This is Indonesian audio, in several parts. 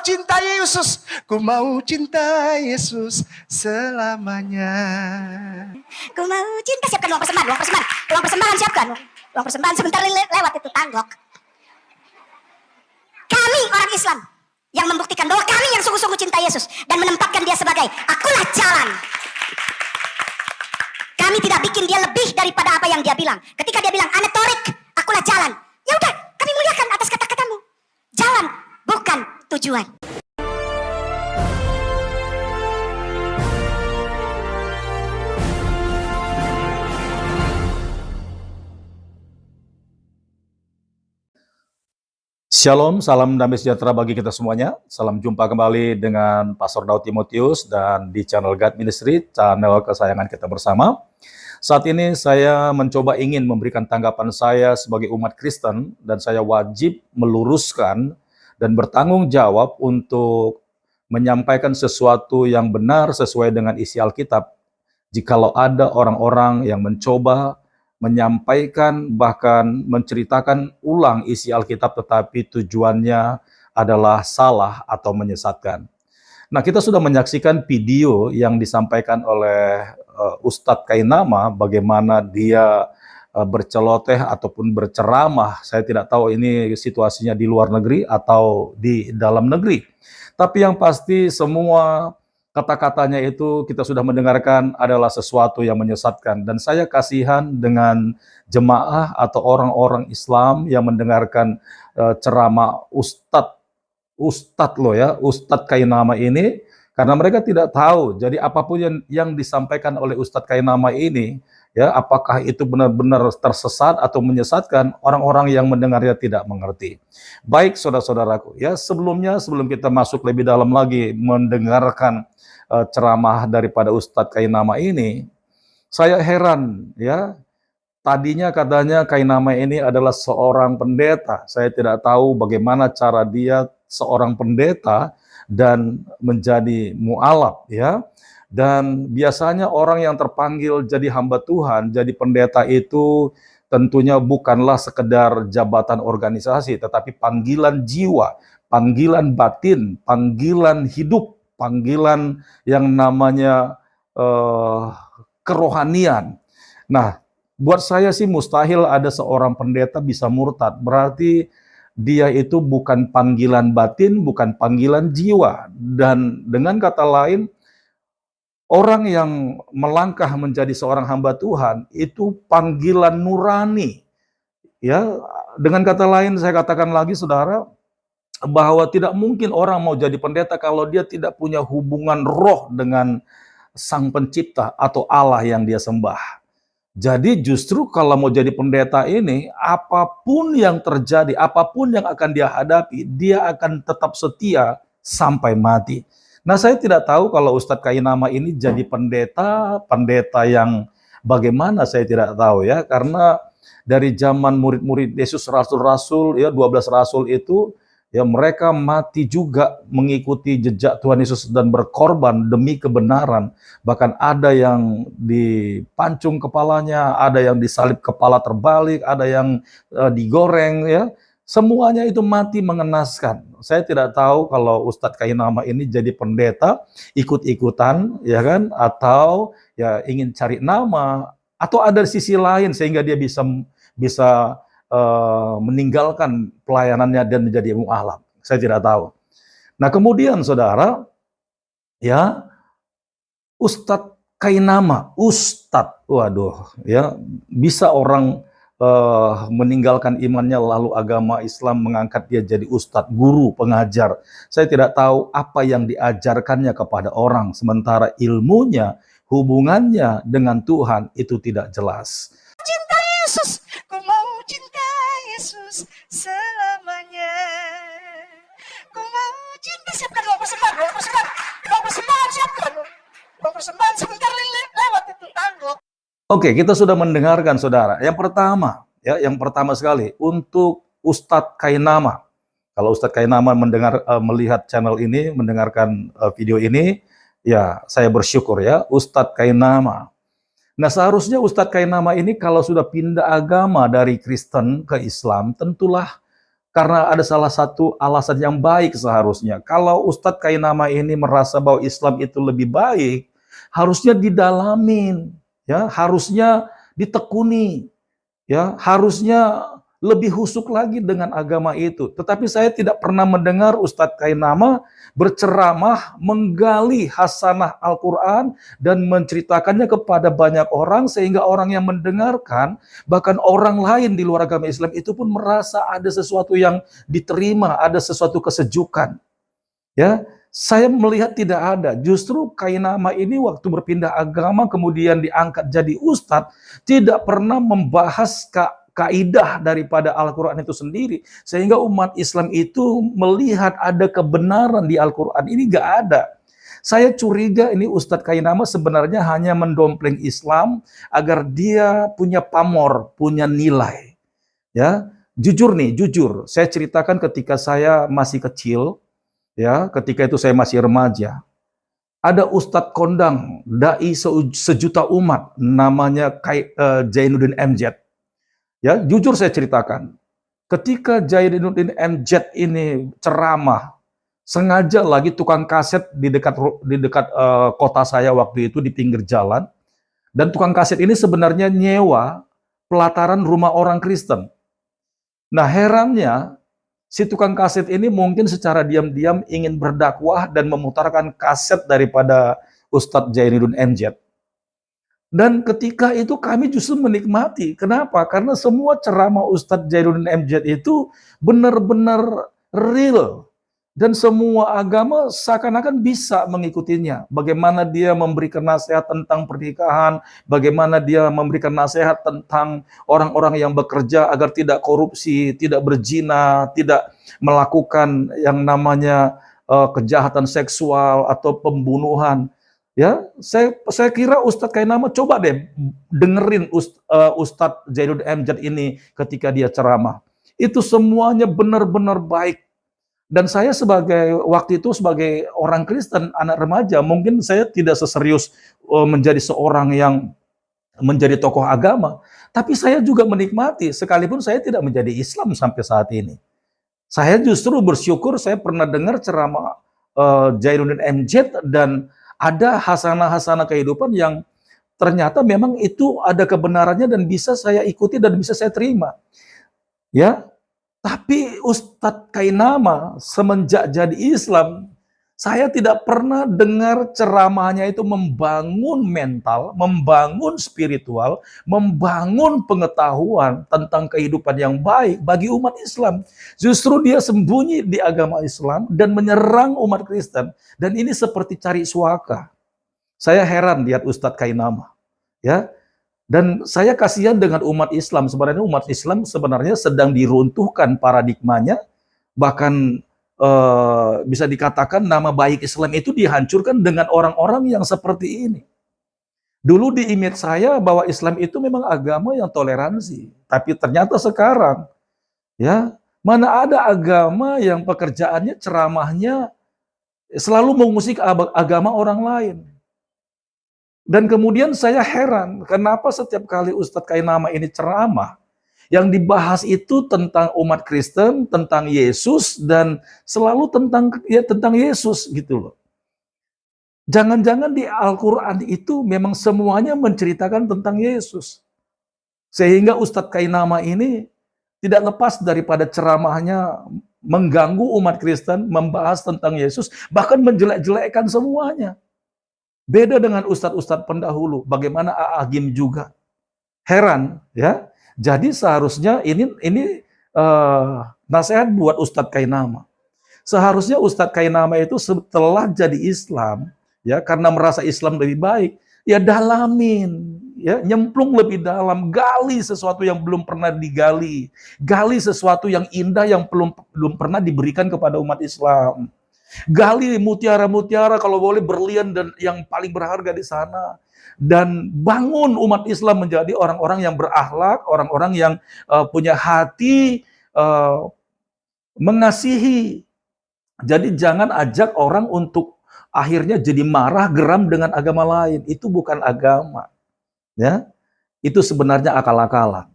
cinta Yesus, ku mau cinta Yesus selamanya. Ku mau cinta, siapkan uang persembahan, uang persembahan siapkan. Uang persembahan sebentar lewat itu tanggok. Kami orang Islam yang membuktikan bahwa kami yang sungguh-sungguh cinta Yesus dan menempatkan dia sebagai akulah jalan. Kami tidak bikin dia lebih daripada apa yang dia bilang. Ketika dia bilang ana torik, akulah jalan. Ya udah, kami muliakan atas kata-katamu. Jalan bukan tujuan. Shalom, salam damai sejahtera bagi kita semuanya. Salam jumpa kembali dengan Pastor Daud Timotius dan di channel God Ministry, channel kesayangan kita bersama. Saat ini saya mencoba ingin memberikan tanggapan saya sebagai umat Kristen dan saya wajib meluruskan dan bertanggung jawab untuk menyampaikan sesuatu yang benar sesuai dengan isi Alkitab. Jikalau ada orang-orang yang mencoba menyampaikan bahkan menceritakan ulang isi Alkitab tetapi tujuannya adalah salah atau menyesatkan. Nah, kita sudah menyaksikan video yang disampaikan oleh Ustadz Kainama bagaimana dia berceloteh ataupun berceramah. Saya tidak tahu ini situasinya di luar negeri atau di dalam negeri. Tapi yang pasti semua kata-katanya itu kita sudah mendengarkan adalah sesuatu yang menyesatkan. Dan saya kasihan dengan jemaah atau orang-orang Islam yang mendengarkan ceramah Ustadz Kainama ini, karena mereka tidak tahu. Jadi apapun yang disampaikan oleh Ustadz Kainama ini, ya, apakah itu benar-benar tersesat atau menyesatkan, orang-orang yang mendengarnya tidak mengerti. Baik saudara-saudaraku, ya, sebelum kita masuk lebih dalam lagi mendengarkan ceramah daripada Ustadz Kainama ini, saya heran, ya. Tadinya katanya Kainama ini adalah seorang pendeta. Saya tidak tahu bagaimana cara dia seorang pendeta dan menjadi mualaf, ya. Dan biasanya orang yang terpanggil jadi hamba Tuhan, jadi pendeta itu tentunya bukanlah sekedar jabatan organisasi, tetapi panggilan jiwa, panggilan batin, panggilan hidup, panggilan yang namanya kerohanian. Nah, buat saya sih mustahil ada seorang pendeta bisa murtad. Berarti dia itu bukan panggilan batin, bukan panggilan jiwa. Dan dengan kata lain, orang yang melangkah menjadi seorang hamba Tuhan itu panggilan nurani. Ya, dengan kata lain saya katakan lagi saudara, bahwa tidak mungkin orang mau jadi pendeta kalau dia tidak punya hubungan roh dengan Sang Pencipta atau Allah yang dia sembah. Jadi justru kalau mau jadi pendeta ini, apapun yang terjadi, apapun yang akan dia hadapi, dia akan tetap setia sampai mati. Nah, saya tidak tahu kalau Ustadz Kainama ini jadi pendeta yang bagaimana, saya tidak tahu, ya, karena dari zaman murid-murid Yesus, rasul-rasul, ya, 12 rasul itu, ya, mereka mati juga mengikuti jejak Tuhan Yesus dan berkorban demi kebenaran. Bahkan ada yang dipancung kepalanya, ada yang disalib kepala terbalik, ada yang digoreng, ya. Semuanya itu mati mengenaskan. Saya tidak tahu kalau Ustadz Kainama ini jadi pendeta ikut-ikutan, ya kan, atau ya ingin cari nama, atau ada sisi lain sehingga dia bisa meninggalkan pelayanannya dan menjadi mualaf. Saya tidak tahu. Nah, kemudian saudara, ya, Ustadz Kainama, waduh, ya, bisa orang meninggalkan imannya lalu agama Islam mengangkat dia jadi ustadz, guru, pengajar. Saya tidak tahu apa yang diajarkannya kepada orang, sementara ilmunya, hubungannya dengan Tuhan itu tidak jelas. Cinta Yesus, ku mau cinta Yesus selamanya. Ku mau cinta, siapkan uang persembahan siapkan. Uang persembahan sebentar lewat itu tanggok. Oke, kita sudah mendengarkan saudara. Yang pertama, ya, yang pertama sekali untuk Ustadz Kainama. Kalau Ustadz Kainama melihat channel ini, mendengarkan video ini, ya, saya bersyukur, ya, Ustadz Kainama. Nah, seharusnya Ustadz Kainama ini kalau sudah pindah agama dari Kristen ke Islam, tentulah Karena ada salah satu alasan yang baik seharusnya. Kalau Ustadz Kainama ini merasa bahwa Islam itu lebih baik, harusnya didalamin, ya, harusnya ditekuni, ya, harusnya lebih husuk lagi dengan agama itu. Tetapi saya tidak pernah mendengar Ustadz Kainama berceramah, menggali hasanah Al-Quran, dan menceritakannya kepada banyak orang, sehingga orang yang mendengarkan, bahkan orang lain di luar agama Islam itu pun merasa ada sesuatu yang diterima, ada sesuatu kesejukan. Ya, saya melihat tidak ada. Justru Kainama ini waktu berpindah agama kemudian diangkat jadi ustadz, tidak pernah membahas kaidah daripada Al-Quran itu sendiri. Sehingga umat Islam itu melihat ada kebenaran di Al-Quran. Ini gak ada. Saya curiga ini Ustadz Kainama sebenarnya hanya mendompleng Islam agar dia punya pamor, punya nilai. Ya, jujur nih, jujur. Saya ceritakan ketika saya masih kecil, ya, ketika itu saya masih remaja. Ada Ustadz kondang, dai sejuta umat, namanya Zainuddin MZ. Ya, jujur saya ceritakan. Ketika Zainuddin MZ ini ceramah, sengaja lagi tukang kaset di dekat kota saya waktu itu di pinggir jalan, dan tukang kaset ini sebenarnya nyewa pelataran rumah orang Kristen. Nah, herannya si tukang kaset ini mungkin secara diam-diam ingin berdakwah dan memutarkan kaset daripada Ustadz Zainuddin MZ. Dan ketika itu kami justru menikmati. Kenapa? Karena semua ceramah Ustadz Zainuddin MZ itu benar-benar real. Dan semua agama seakan-akan bisa mengikutinya. Bagaimana dia memberikan nasihat tentang pernikahan, bagaimana dia memberikan nasihat tentang orang-orang yang bekerja agar tidak korupsi, tidak berzina, tidak melakukan yang namanya kejahatan seksual atau pembunuhan. Ya, saya kira Ustadz Kainama coba deh dengerin Ustadz Zainuddin MZ ini ketika dia ceramah. Itu semuanya benar-benar baik. Dan saya waktu itu sebagai orang Kristen, anak remaja, mungkin saya tidak seserius menjadi seorang yang menjadi tokoh agama. Tapi saya juga menikmati, sekalipun saya tidak menjadi Islam sampai saat ini. Saya justru bersyukur saya pernah dengar ceramah Zainuddin MZ dan ada hasanah-hasanah kehidupan yang ternyata memang itu ada kebenarannya dan bisa saya ikuti dan bisa saya terima. Ya, tapi Ustadz Kainama semenjak jadi Islam, saya tidak pernah dengar ceramahnya itu membangun mental, membangun spiritual, membangun pengetahuan tentang kehidupan yang baik bagi umat Islam. Justru dia sembunyi di agama Islam dan menyerang umat Kristen. Dan ini seperti cari suaka. Saya heran lihat Ustadz Kainama. Ya. Dan saya kasihan dengan umat Islam. Sebenarnya umat Islam sebenarnya sedang diruntuhkan paradigmanya. Bahkan bisa dikatakan nama baik Islam itu dihancurkan dengan orang-orang yang seperti ini. Dulu di image saya bahwa Islam itu memang agama yang toleransi. Tapi ternyata sekarang, ya, mana ada agama yang pekerjaannya, ceramahnya selalu mengusik agama orang lain. Dan kemudian saya heran, kenapa setiap kali Ustadz Kainama ini ceramah, yang dibahas itu tentang umat Kristen, tentang Yesus, dan selalu tentang Yesus gitu loh. Jangan-jangan di Al-Quran itu memang semuanya menceritakan tentang Yesus. Sehingga Ustadz Kainama ini tidak lepas daripada ceramahnya mengganggu umat Kristen, membahas tentang Yesus, bahkan menjelek-jelekkan semuanya. Beda dengan ustadz-ustadz pendahulu, bagaimana Agim juga. Heran, ya. Jadi seharusnya ini nasihat buat Ustadz Kainama. Seharusnya Ustadz Kainama itu setelah jadi Islam, ya, karena merasa Islam lebih baik, ya dalamin, ya, nyemplung lebih dalam, gali sesuatu yang belum pernah digali, gali sesuatu yang indah yang belum pernah diberikan kepada umat Islam. Gali mutiara-mutiara, kalau boleh berlian dan yang paling berharga di sana. Dan bangun umat Islam menjadi orang-orang yang berakhlak, orang-orang yang punya hati mengasihi. Jadi jangan ajak orang untuk akhirnya jadi marah, geram dengan agama lain. Itu bukan agama. Ya, itu sebenarnya akal-akalan.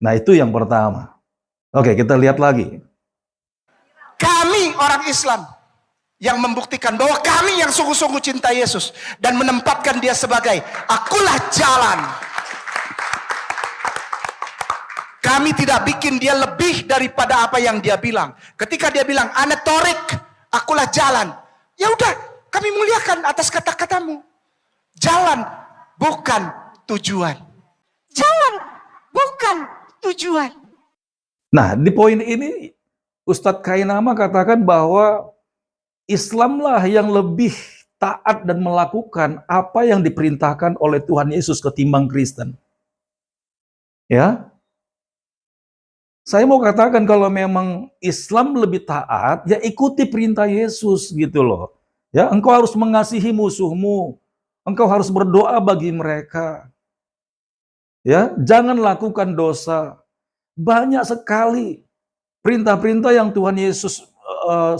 Nah, itu yang pertama. Oke, kita lihat lagi. Kami orang Islam yang membuktikan bahwa kami yang sungguh-sungguh cinta Yesus dan menempatkan dia sebagai akulah jalan. Kami tidak bikin dia lebih daripada apa yang dia bilang. Ketika dia bilang ana torik, akulah jalan. Ya udah, kami muliakan atas kata-katamu. Jalan bukan tujuan. Jalan bukan tujuan. Nah, di poin ini Ustadz Kainama katakan bahwa Islamlah yang lebih taat dan melakukan apa yang diperintahkan oleh Tuhan Yesus ketimbang Kristen. Ya, saya mau katakan kalau memang Islam lebih taat, ya ikuti perintah Yesus gitu loh. Ya, engkau harus mengasihi musuhmu, engkau harus berdoa bagi mereka. Ya, jangan lakukan dosa. Banyak sekali perintah-perintah yang Tuhan Yesus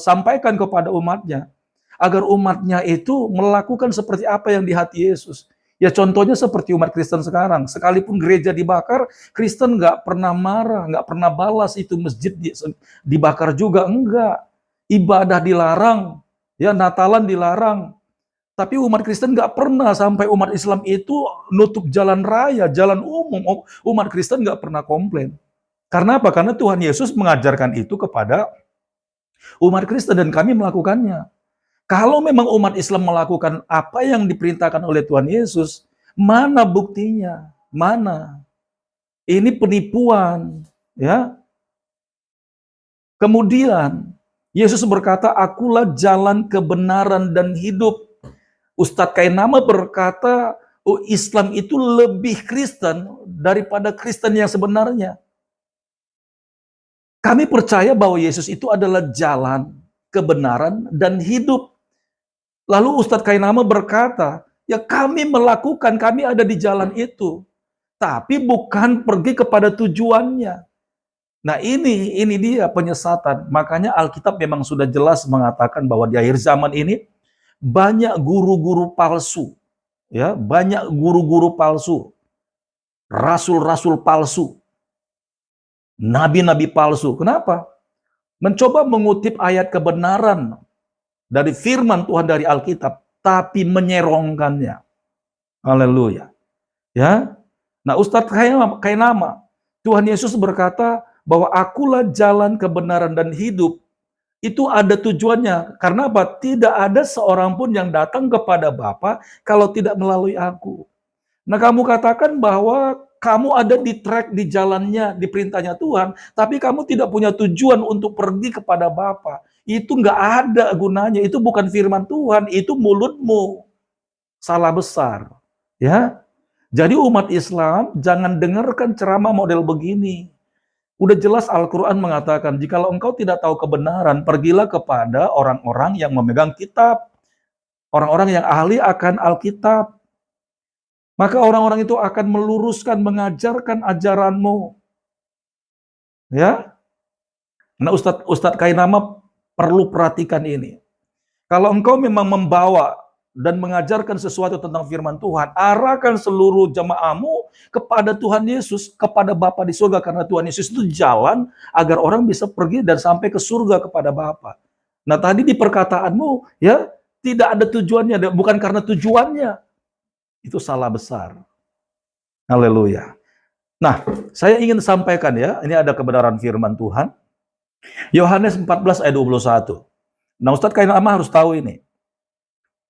sampaikan kepada umatnya, agar umatnya itu melakukan seperti apa yang di hati Yesus. Ya contohnya seperti umat Kristen sekarang, sekalipun gereja dibakar, Kristen nggak pernah marah, nggak pernah balas itu masjid dibakar juga, enggak. Ibadah dilarang, ya Natalan dilarang. Tapi umat Kristen nggak pernah sampai umat Islam itu nutup jalan raya, jalan umum. Umat Kristen nggak pernah komplain. Karena apa? Karena Tuhan Yesus mengajarkan itu kepada umat Kristen dan kami melakukannya. Kalau memang umat Islam melakukan apa yang diperintahkan oleh Tuhan Yesus, mana buktinya? Mana? Ini penipuan, ya. Kemudian Yesus berkata, "Akulah jalan kebenaran dan hidup." Ustadz Kainama berkata, "Oh, Islam itu lebih Kristen daripada Kristen yang sebenarnya." Kami percaya bahwa Yesus itu adalah jalan, kebenaran, dan hidup. Lalu Ustadz Kainama berkata, ya kami melakukan, kami ada di jalan itu. Tapi bukan pergi kepada tujuannya. Nah ini dia penyesatan. Makanya Alkitab memang sudah jelas mengatakan bahwa di akhir zaman ini banyak guru-guru palsu. Ya, banyak guru-guru palsu. Rasul-rasul palsu. Nabi-nabi palsu. Kenapa? Mencoba mengutip ayat kebenaran dari firman Tuhan dari Alkitab, tapi menyerongkannya. Haleluya. Ya. Nah, Ustadz Kainama, Tuhan Yesus berkata bahwa akulah jalan kebenaran dan hidup. Itu ada tujuannya. Karena apa? Tidak ada seorang pun yang datang kepada Bapa kalau tidak melalui aku. Nah, kamu katakan bahwa kamu ada di track, di jalannya, di perintahnya Tuhan, tapi kamu tidak punya tujuan untuk pergi kepada Bapa. Itu nggak ada gunanya. Itu bukan firman Tuhan, itu mulutmu. Salah besar. Ya. Jadi umat Islam jangan dengarkan ceramah model begini. Udah jelas Al-Quran mengatakan, jikalau engkau tidak tahu kebenaran, pergilah kepada orang-orang yang memegang kitab. Orang-orang yang ahli akan Alkitab. Maka orang-orang itu akan meluruskan, mengajarkan ajaranmu. Ya. Nah, Ustadz Kainama perlu perhatikan ini. Kalau engkau memang membawa dan mengajarkan sesuatu tentang firman Tuhan, arahkan seluruh jemaahmu kepada Tuhan Yesus, kepada Bapa di surga, karena Tuhan Yesus itu jalan agar orang bisa pergi dan sampai ke surga kepada Bapa. Nah, tadi di perkataanmu, ya, tidak ada tujuannya, bukan karena tujuannya. Itu salah besar. Haleluya. Nah, saya ingin sampaikan ya, ini ada kebenaran firman Tuhan. Yohanes 14 ayat 21. Nah, Ustadz Kainama harus tahu ini.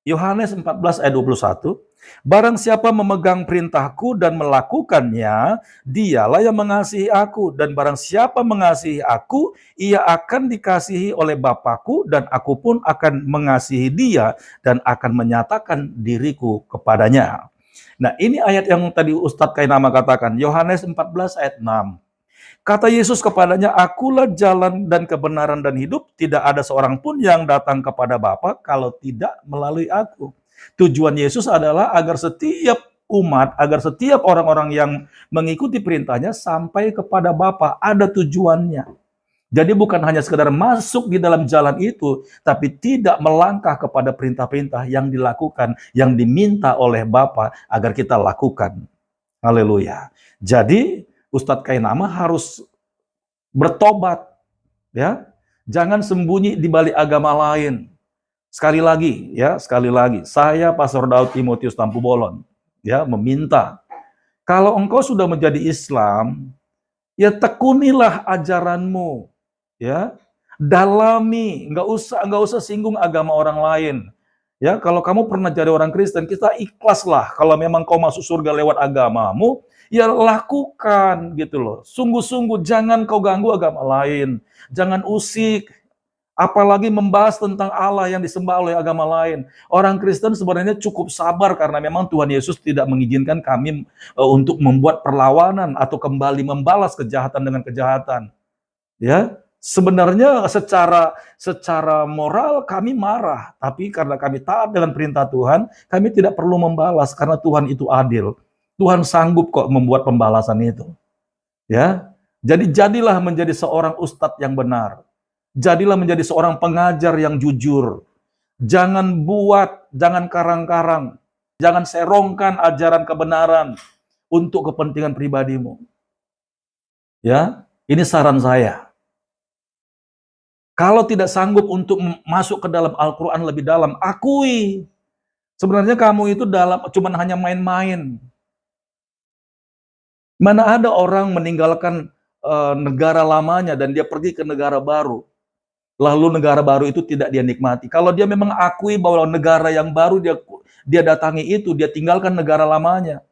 Yohanes 14 ayat 21. Barang siapa memegang perintahku dan melakukannya, dialah yang mengasihi aku. Dan barang siapa mengasihi aku, ia akan dikasihi oleh Bapakku, dan aku pun akan mengasihi dia, dan akan menyatakan diriku kepadanya. Nah, ini ayat yang tadi Ustadz Kainama katakan, Yohanes 14 ayat 6. Kata Yesus kepadanya, akulah jalan dan kebenaran dan hidup, tidak ada seorang pun yang datang kepada Bapa kalau tidak melalui aku. Tujuan Yesus adalah agar setiap umat, agar setiap orang-orang yang mengikuti perintahnya sampai kepada Bapa, ada tujuannya. Jadi bukan hanya sekedar masuk di dalam jalan itu, tapi tidak melangkah kepada perintah-perintah yang dilakukan, yang diminta oleh Bapa agar kita lakukan. Haleluya. Jadi Ustadz Kainama harus bertobat, ya. Jangan sembunyi di balik agama lain. Sekali lagi, saya Pastor Daud Timotius Tampu Bolon, ya, meminta kalau engkau sudah menjadi Islam, ya tekunilah ajaranmu, ya, dalami, nggak usah singgung agama orang lain. Ya, kalau kamu pernah jadi orang Kristen, kita ikhlaslah. Kalau memang kau masuk surga lewat agamamu, ya lakukan gitu loh. Sungguh-sungguh jangan kau ganggu agama lain, jangan usik. Apalagi membahas tentang Allah yang disembah oleh agama lain. Orang Kristen sebenarnya cukup sabar karena memang Tuhan Yesus tidak mengizinkan kami untuk membuat perlawanan atau kembali membalas kejahatan dengan kejahatan. Ya, sebenarnya secara moral kami marah, tapi karena kami taat dengan perintah Tuhan, kami tidak perlu membalas karena Tuhan itu adil. Tuhan sanggup kok membuat pembalasan itu. Ya. Jadi jadilah menjadi seorang ustadz yang benar. Jadilah menjadi seorang pengajar yang jujur. Jangan jangan karang-karang. Jangan serongkan ajaran kebenaran untuk kepentingan pribadimu. Ya, ini saran saya. Kalau tidak sanggup untuk masuk ke dalam Al-Quran lebih dalam, akui. Sebenarnya kamu itu cuman hanya main-main. Mana ada orang meninggalkan negara lamanya dan dia pergi ke negara baru. Lalu negara baru itu tidak dia nikmati. Kalau dia memang akui bahwa negara yang baru dia datangi itu, dia tinggalkan negara lamanya.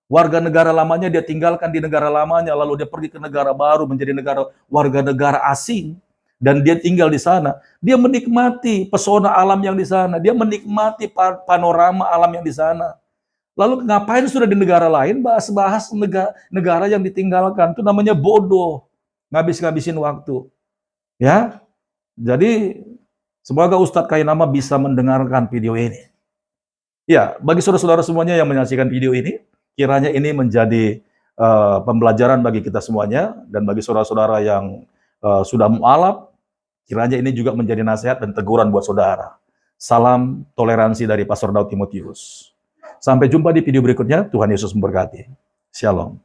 Warga negara lamanya dia tinggalkan di negara lamanya, lalu dia pergi ke negara baru menjadi warga negara asing dan dia tinggal di sana. Dia menikmati pesona alam yang di sana, dia menikmati panorama alam yang di sana. Lalu ngapain sudah di negara lain bahas-bahas negara yang ditinggalkan? Itu namanya bodoh, ngabis-ngabisin waktu. Ya. Jadi, semoga Ustadz Kainama bisa mendengarkan video ini. Ya, bagi saudara-saudara semuanya yang menyaksikan video ini, kiranya ini menjadi pembelajaran bagi kita semuanya, dan bagi saudara-saudara yang sudah mualaf, kiranya ini juga menjadi nasihat dan teguran buat saudara. Salam toleransi dari Pastor Daud Timotius. Sampai jumpa di video berikutnya, Tuhan Yesus memberkati. Shalom.